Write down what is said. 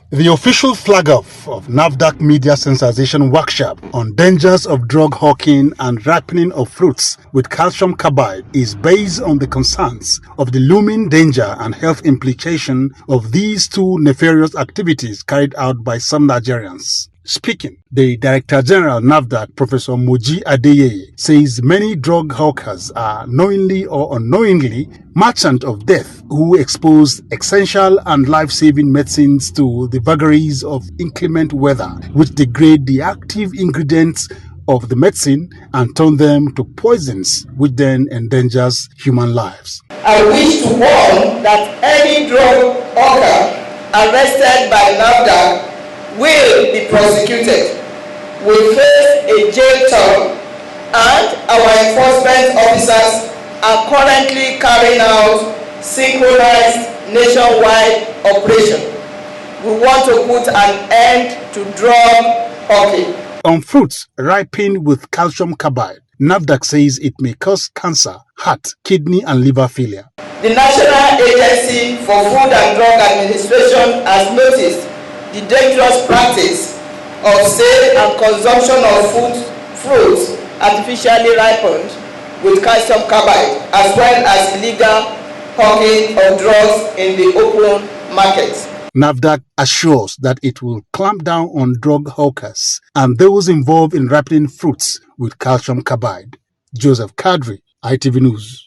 The official flag-off of NAFDAC Media Sensitization Workshop on dangers of drug hawking and ripening of fruits with calcium carbide is based on the concerns of the looming danger and health implication of these two nefarious activities carried out by some Nigerians. Speaking, the Director General NAFDAC, Professor Moji Adeyeye, says many drug hawkers are knowingly or unknowingly merchants of death who expose essential and life-saving medicines to the vagaries of inclement weather, which degrade the active ingredients of the medicine and turn them to poisons, which then endangers human lives. I wish to warn that any drug hawker arrested by NAFDAC will be prosecuted, will face a jail term, and our enforcement officers are currently carrying out synchronized nationwide operation. We want to put an end to drug hawking. On fruits ripened with calcium carbide, NAFDAC says it may cause cancer, heart, kidney and liver failure. The National Agency for Food and Drug Administration has noticed the dangerous practice of sale and consumption of fruits artificially ripened with calcium carbide, as well as illegal hawking of drugs in the open market. NAFDAC assures that it will clamp down on drug hawkers and those involved in ripening fruits with calcium carbide. Joseph Kadri, ITV News.